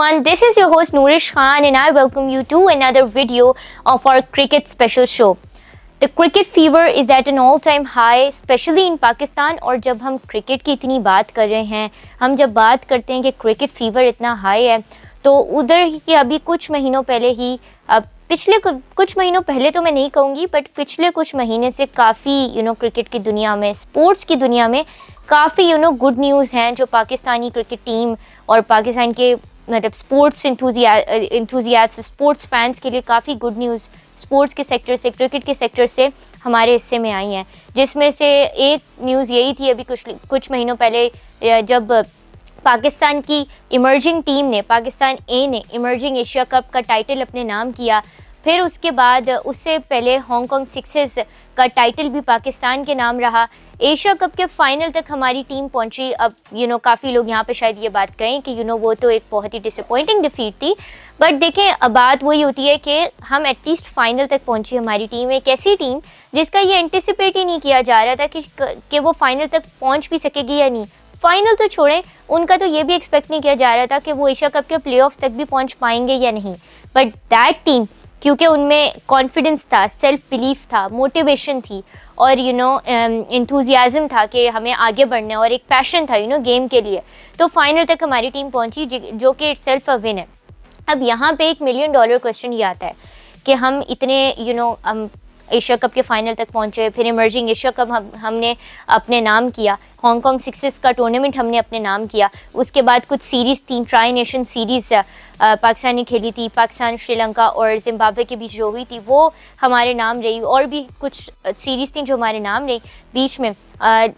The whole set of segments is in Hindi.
everyone, this is your host Nourish Khan and I welcome you to another video of our cricket special show. The cricket fever is at an all-time high, especially in Pakistan. और जब हम क्रिकेट की इतनी बात कर रहे हैं, हम जब बात करते हैं कि क्रिकेट फीवर इतना हाई है, तो उधर ही अभी कुछ महीनों पहले ही पिछले कुछ महीनों पहले तो मैं नहीं कहूँगी, बट पिछले कुछ महीने से काफ़ी क्रिकेट की दुनिया में, स्पोर्ट्स की दुनिया में काफ़ी गुड न्यूज़ हैं जो पाकिस्तानी क्रिकेट टीम और पाकिस्तान के मतलब स्पोर्ट्स इंथुजियास्ट स्पोर्ट्स फैंस के लिए काफ़ी गुड न्यूज़ स्पोर्ट्स के सेक्टर से, क्रिकेट के सेक्टर से हमारे हिस्से में आई हैं। जिसमें से एक न्यूज़ यही थी अभी कुछ महीनों पहले जब पाकिस्तान की इमर्जिंग टीम ने, पाकिस्तान ए ने इमर्जिंग एशिया कप का टाइटल अपने नाम किया। फिर उसके बाद उससे पहले हांगकांग सिक्सेस का टाइटल भी पाकिस्तान के नाम रहा। एशिया कप के फाइनल तक हमारी टीम पहुंची। अब काफ़ी लोग यहाँ पे शायद ये बात कहें कि वो तो एक बहुत ही डिसअपॉइंटिंग डिफीट थी, बट देखें अब बात वही होती है कि हम एटलीस्ट फाइनल तक पहुंची। हमारी टीम एक ऐसी टीम जिसका ये एंटिसिपेट ही नहीं किया जा रहा था कि वो फाइनल तक पहुँच भी सकेगी या नहीं। फाइनल तो छोड़ें, उनका तो ये भी एक्सपेक्ट नहीं किया जा रहा था कि वो एशिया कप के प्लेऑफ्स तक भी पहुँच पाएंगे या नहीं। बट दैट टीम, क्योंकि उनमें कॉन्फिडेंस था, सेल्फ बिलीफ था, मोटिवेशन थी और इंथुजियाज़म था कि हमें आगे बढ़ना है और एक पैशन था गेम के लिए, तो फाइनल तक हमारी टीम पहुंची, जो कि इट सेल्फ अ विन है। अब यहाँ पे $1 मिलियन क्वेश्चन ये आता है कि हम इतने एशिया कप के फाइनल तक पहुँचे, फिर इमर्जिंग एशिया कप हमने अपने नाम किया, हांगकांग सिक्सेस का टूर्नामेंट हमने अपने नाम किया, उसके बाद कुछ सीरीज़ थी, ट्राई नेशन सीरीज़ पाकिस्तान ने खेली थी, पाकिस्तान, श्रीलंका और जिम्बाब्वे के बीच जो हुई थी वो हमारे नाम रही, और भी कुछ सीरीज़ थी जो हमारे नाम रही बीच में।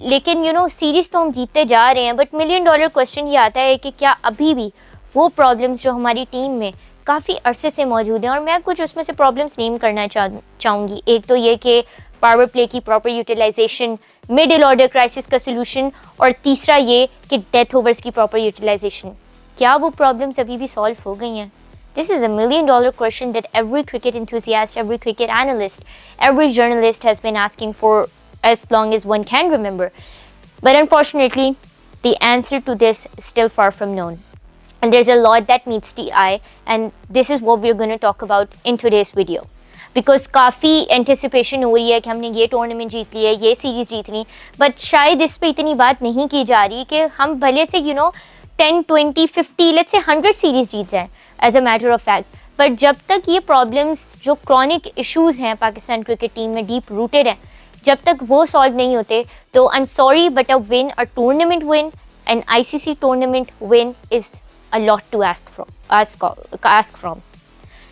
लेकिन सीरीज़ तो हम जीतते जा रहे हैं, बट $1 मिलियन क्वेश्चन ये आता है कि क्या अभी भी वो प्रॉब्लम्स जो हमारी टीम में काफ़ी अरसे से मौजूद हैं, और मैं कुछ उसमें से प्रॉब्लम्स नेम करना चाहूँगी। एक तो ये कि पावर प्ले की proper utilisation, middle order crisis का सोल्यूशन, और तीसरा ये कि डेथ ओवर्स की प्रॉपर यूटिलाइजेशन। क्या वो प्रॉब्लम्स अभी भी सॉल्व हो गई हैं? This is $1 million question that every cricket enthusiast, every cricket analyst, every journalist has been asking for as long as one can remember. But unfortunately, the answer to this is still far from known. And there's a lot that meets the eye, and this is what we're going to talk about in today's video. Because काफ़ी एंटिसिपेशन हो रही है कि हमने ये टूर्नामेंट जीत लिया, ये सीरीज़ जीत ली, बट शायद इस पे इतनी बात नहीं की जा रही कि हम भले से 10, 20, 50, लेट्स से 100 सीरीज़ जीत जाएँ as a matter of fact, but जब तक ये प्रॉब्लम्स जो क्रॉनिक इश्यूज़ हैं पाकिस्तान क्रिकेट टीम में डीप रूटेड हैं, जब तक वो सॉल्व नहीं होते, तो I am sorry but a win, a tournament win, an ICC tournament win is a lot to ask from,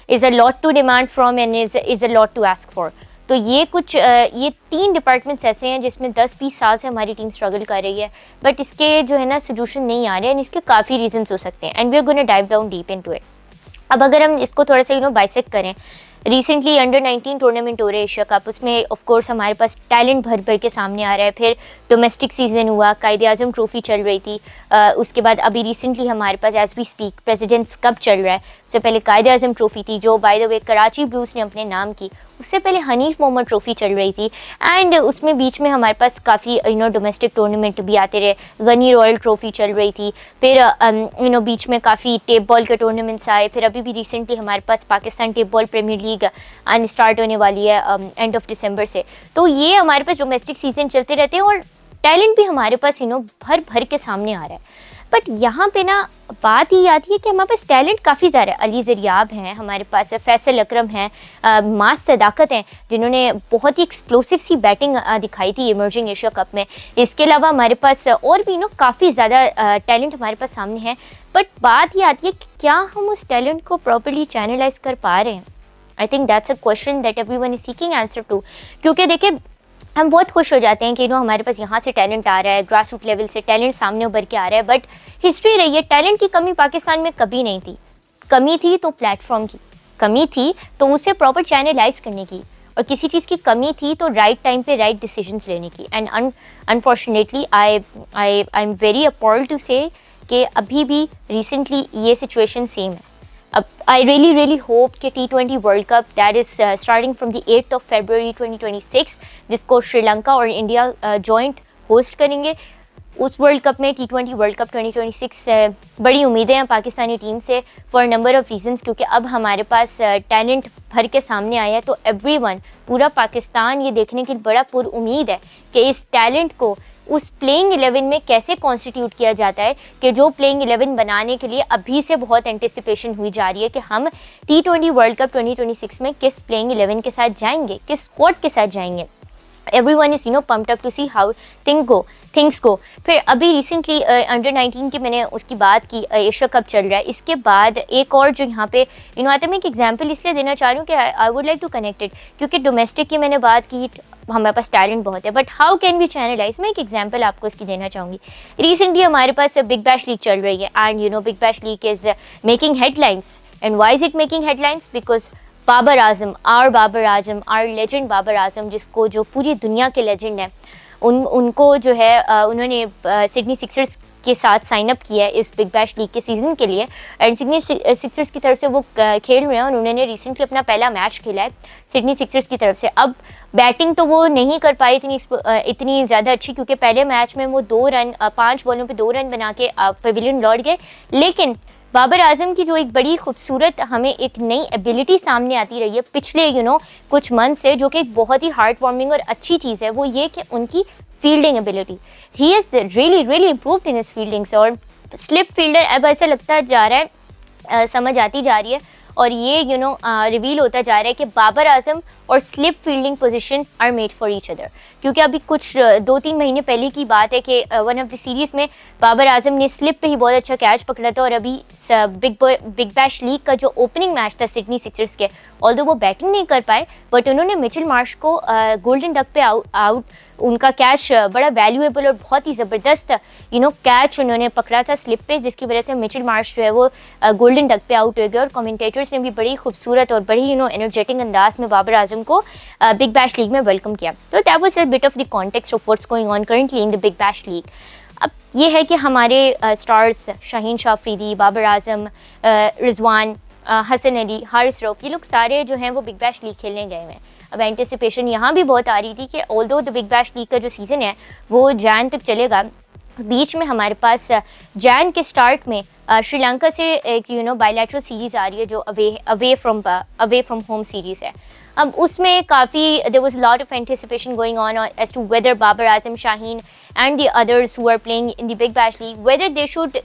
is a lot to demand from, and is a lot to ask for. तो ये 3 डिपार्टमेंट्स ऐसे हैं जिसमें 10-20 साल से हमारी टीम स्ट्रगल कर रही है, बट इसके जो है ना सोल्यूशन नहीं आ रहे हैं, इसके काफ़ी रीजंस हो सकते हैं, and we are gonna dive down deep into it. अब अगर हम इसको थोड़ा सा बाइसेक्ट करें, रिसेंटली अंडर-19 टूर्नामेंट हो रहे एशिया कप, उसमें ऑफ कोर्स हमारे पास टैलेंट भर भर के सामने आ रहा है। फिर डोमेस्टिक सीजन हुआ, कायद-ए-आज़म ट्रॉफी चल रही थी, उसके बाद अभी रिसेंटली हमारे पास as we speak President's cup चल रहा है। उससे पहले कायद-ए-आज़म ट्रॉफी थी जो by the way Karachi Blues ने अपने नाम की, उससे पहले हनीफ मोहम्मद ट्रॉफी चल रही थी, एंड उसमें बीच में हमारे पास काफ़ी डोमेस्टिक टूर्नामेंट भी आते रहे, गनी रॉयल ट्रॉफी चल रही थी, फिर बीच में काफ़ी टेप बॉल के टूर्नामेंट्स आए, फिर अभी भी रिसेंटली हमारे पास Pakistan tape ball premier league start होने वाली है एंड ऑफ दिसंबर से। तो ये हमारे पास डोमेस्टिक सीजन चलते रहते हैं और टैलेंट भी हमारे पास भर भर के सामने आ रहा है। बट यहाँ पे ना बात ये आती है कि हमारे पास टैलेंट काफ़ी ज़्यादा है। अली ज़रियाब हैं हमारे पास, फैसल अकरम हैं, मास सदाकत हैं जिन्होंने बहुत ही एक्सप्लोसिव सी बैटिंग दिखाई थी इमर्जिंग एशिया कप में। इसके अलावा हमारे पास और भी काफ़ी ज़्यादा टैलेंट हमारे पास सामने है, बट बात ये आती है कि क्या हम उस टैलेंट को प्रॉपर्ली चैनलाइज कर पा रहे हैं? I think that's a question that everyone is seeking answer to. क्योंकि देखिए हम बहुत खुश हो जाते हैं कि हमारे पास यहाँ से टैलेंट आ रहा है, ग्रास रूट लेवल से टैलेंट सामने उभर के आ रहा है, बट हिस्ट्री रही है टैलेंट की कमी पाकिस्तान में कभी नहीं थी। कमी थी तो प्लेटफॉर्म की कमी थी, तो उसे प्रॉपर चैनलाइज करने की, और किसी चीज़ की कमी थी तो राइट टाइम पे राइट डिसीजंस लेने की। And unfortunately I am very appalled to say कि अभी भी रिसेंटली ये सिचुएशन सेम है। अब आई रियली होप कि T20 world cup that is starting from the 8th of February 2026, जिसको श्रीलंका और इंडिया जॉइंट होस्ट करेंगे, उस वर्ल्ड कप में T20 वर्ल्ड कप 2026 बड़ी उम्मीदें हैं पाकिस्तानी टीम से फॉर नंबर ऑफ़ रीजंस, क्योंकि अब हमारे पास टैलेंट भर के सामने आया है। तो एवरीवन, पूरा पाकिस्तान ये देखने की बड़ा पुरुमीद है कि इस टैलेंट को उस प्लेइंग 11 में कैसे कॉन्स्टिट्यूट किया जाता है, कि जो प्लेइंग 11 बनाने के लिए अभी से बहुत एंटिसिपेशन हुई जा रही है कि हम T20 वर्ल्ड कप 2026 में किस प्लेइंग 11 के साथ जाएंगे, किस स्क्वाड के साथ जाएंगे। Everyone is pumped up to see how things go। फिर अभी रिसेंटली अंडर 19 की मैंने उसकी बात की, एशिया कप चल रहा है, इसके बाद एक और जो यहाँ पे आता है, मैं एक एग्जांपल इसलिए देना चाह रही हूँ कि I would like to connect it, क्योंकि डोमेस्टिक की मैंने बात की, हमारे पास टैलेंट बहुत है, but how can we channelise. मैं एक एग्जांपल आपको इसकी देना चाहूँगी। रिसेंटली हमारे पास बिग बैश लीग चल रही है and big bash league is making headlines. And why is it making headlines? Because Babar Azam, our legend Babar Azam, जिसको जो पूरी दुनिया के लेजेंड है, उनको जो है उन्होंने सिडनी सिक्सर्स के साथ साइन अप किया है इस बिग बैश लीग के सीज़न के लिए। एंड सिडनी सिक्सर्स की तरफ से वो खेल रहे हैं और उन्होंने रिसेंटली अपना पहला मैच खेला है सिडनी सिक्सर्स की तरफ से। अब बैटिंग तो वो नहीं कर पाई इतनी ज़्यादा अच्छी, क्योंकि पहले मैच में वो 5 बॉलों पे 2 रन बना के पेविलियन लौट गए। लेकिन बाबर आजम की जो एक बड़ी खूबसूरत हमें एक नई एबिलिटी सामने आती रही है पिछले कुछ मंथ से, जो कि एक बहुत ही हार्ट वार्मिंग और अच्छी चीज़ है, वो ये कि उनकी fielding ability. He is really improved in his fieldings. और स्लिप फील्डर अब ऐसा लगता जा रहा है, समझ आती जा रही है और ये रिवील होता जा रहा है कि बाबर आजम और slip fielding position are made for each other. क्योंकि अभी कुछ 2-3 महीने पहले की बात है कि वन ऑफ द सीरीज़ में बाबर आजम ने स्लिप पे ही बहुत अच्छा कैच पकड़ा था। और अभी बिग बैश लीग का जो ओपनिंग मैच था सिडनी सिक्सर्स के, ऑल्दो वो बैटिंग नहीं कर पाए, बट उन्होंने मिचेल मार्श को गोल्डन डक पे आउट उनका कैच बड़ा वैल्यूएबल और बहुत ही ज़बरदस्त कैच उन्होंने पकड़ा था स्लिप पे, जिसकी वजह से मिचेल मार्श जो है वो गोल्डन डक पे आउट हो गए। और कमेंटेटर्स ने भी बड़ी खूबसूरत और बड़ी एनर्जेटिक अंदाज में बाबर आजम को बिग बैश लीग में वेलकम किया। तो that was a bit of the context of what's going on currently in the big bash league. अब ये है कि हमारे स्टार्स शाहीन शाह अफरीदी, बाबर आजम, रिजवान, हसन अली, हारिस रऊफ, ये लोग सारे जो हैं वो बिग बैश लीग खेलने गए हैं। अब एंटिसिपेशन यहाँ भी बहुत आ रही थी कि although the big bash league का जो सीज़न है वो जैन तक चलेगा, बीच में हमारे पास जैन के स्टार्ट में श्रीलंका से एक बायलैटरल सीरीज़ आ रही है जो अवे फ्रॉम होम सीरीज़ है। अब उसमें काफ़ी there was lot of anticipation going on as to whether Babar Azam, Shaheen and the others who are playing in the big bash League, whether they should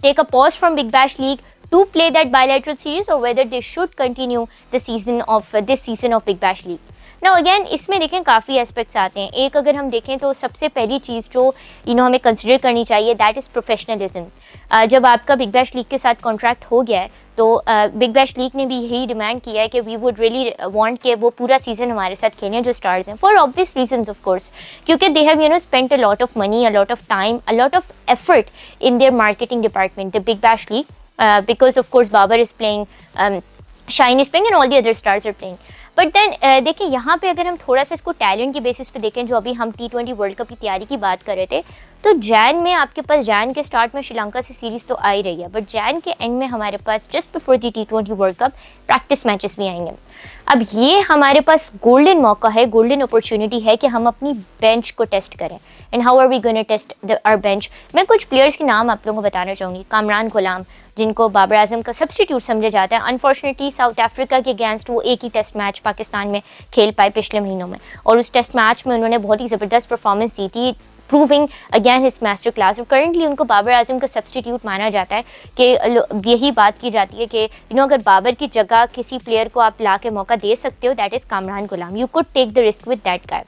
take a pause from Big Bash League to play that bilateral series or whether they should continue the season of this season of Big Bash League. Now again इसमें देखें काफ़ी एस्पेक्ट्स आते हैं। एक अगर हम देखें तो सबसे पहली चीज़ जो हमें कंसिडर करनी चाहिए दैट इज़ प्रोफेशनलिज्म। जब आपका बिग बैश लीग के साथ कॉन्ट्रैक्ट हो गया है तो बिग बैश लीग ने भी यही डिमांड किया है कि वी वुड रियली वांट कि वो पूरा सीज़न हमारे साथ खेलें जो स्टार्स हैं, for obvious reasons of course, क्योंकि they have spent a lot of money, a lot of time, a lot of effort in their marketing department, the big bash league, because of course Babar is playing, Shaheen is playing and all the other stars are playing. But then देखिए यहाँ पे अगर हम थोड़ा सा इसको टैलेंट की बेसिस पे देखें, जो अभी हम T20 वर्ल्ड कप की तैयारी की बात कर रहे थे, तो जैन में आपके पास जैन के स्टार्ट में श्रीलंका से सीरीज़ तो आ ही रही है, बट जैन के एंड में हमारे पास just before the T20 world cup practice matches भी आएंगे। अब ये हमारे पास गोल्डन मौका है, गोल्डन अपॉर्चुनिटी है कि हम अपनी बेंच को टेस्ट करें। And how are we gonna test our bench? मैं कुछ प्लेयर्स के नाम आप लोगों को बताना चाहूँगी। कामरान गुलाम, जिनको बाबर आजम का सब्सटीट्यूट समझा जाता है, अनफॉर्चुनेटली साउथ अफ्रीका के अगेंस्ट वो एक ही टेस्ट मैच पाकिस्तान में खेल पाए पिछले महीनों में, और उस टेस्ट मैच में उन्होंने बहुत ही ज़बरदस्त परफॉर्मेंस दी थी, proving again his master class. और करंटली उनको बाबर आजम का सब्सटीट्यूट माना जाता है कि यही बात की जाती है कि अगर बाबर की जगह किसी प्लेयर को आप ला के मौका दे सकते हो, that is Kamran Ghulam, you could take the risk with that guy.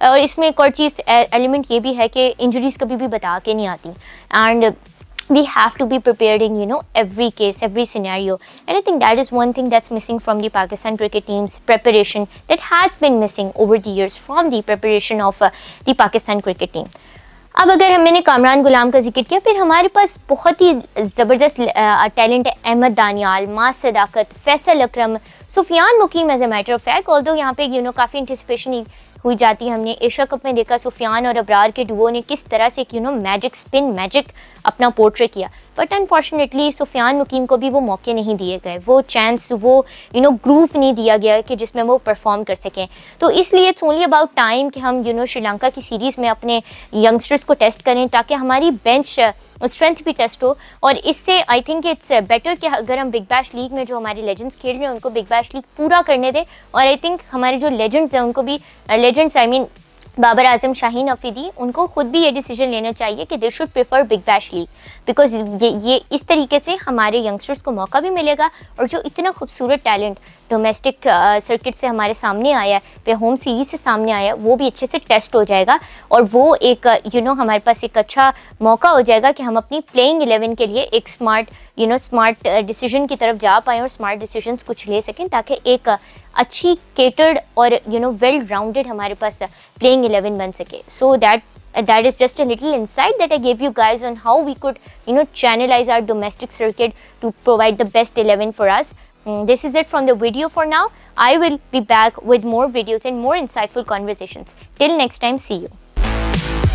और इसमें एक और चीज़ एलिमेंट ये भी है कि इंजरीज कभी भी बता के नहीं आती, and we have to be prepared in every case, every scenario, and I think that is one thing that's missing from the Pakistan cricket team's preparation, that has been missing over the years from the preparation of the Pakistan cricket team. अब अगर मैंने कामरान गुलाम का जिक्र किया, फिर हमारे पास बहुत ही ज़बरदस्त टैलेंट है, अहमद दानियाल, मास Sadaqat, Faisal Akram, Sufiyan Muqeem, as a matter of fact, although यहाँ पे काफ़ी एंटिसिपेशन हुई जाती है। हमने एशिया कप में देखा सुफियान और अबरार के डुओ ने किस तरह से मैजिक स्पिन मैजिक अपना पोर्ट्रे किया। बट अनफॉर्चुनेटली सुफियान मुकीम को भी वो मौके नहीं दिए गए, वो चांस, वो ग्रूव नहीं दिया गया कि जिसमें वो परफॉर्म कर सकें। तो इसलिए इट्स ओनली अबाउट टाइम कि हम श्रीलंका की सीरीज़ में अपने यंगस्टर्स को टेस्ट करें ताकि हमारी बेंच स्ट्रेंथ भी टेस्ट हो। और इससे आई थिंक इट्स बेटर कि अगर हम बिग बैश लीग में जो हमारे लेजेंड्स खेल रहे हैं उनको बिग बैश लीग पूरा करने दें। और आई थिंक हमारे जो लेजेंड्स हैं उनको भी legends I mean Babar Azam, Shaheen Afridi, उनको खुद भी ये डिसीजन लेना चाहिए कि they should prefer big bash league, because ये इस तरीके से हमारे यंगस्टर्स को मौका भी मिलेगा और जो इतना खूबसूरत टैलेंट डोमेस्टिक सर्किट से हमारे सामने आया है, होम सीरीज से सामने आया है, वो भी अच्छे से टेस्ट हो जाएगा। और वो एक हमारे पास एक अच्छा मौका हो जाएगा कि हम अपनी प्लेइंग 11 के लिए एक स्मार्ट डिसीजन की तरफ जा पाएँ और स्मार्ट डिसीजंस कुछ ले सकें, ताकि एक अच्छी केटर्ड और वेल राउंडेड हमारे पास प्लेइंग 11 बन सके। सो that is just a little insight that I gave you guys on how we could channelize our domestic circuit to provide the best 11 for us. This is it from the video for now. I will be back with more videos and more insightful conversations. Till next time, see you.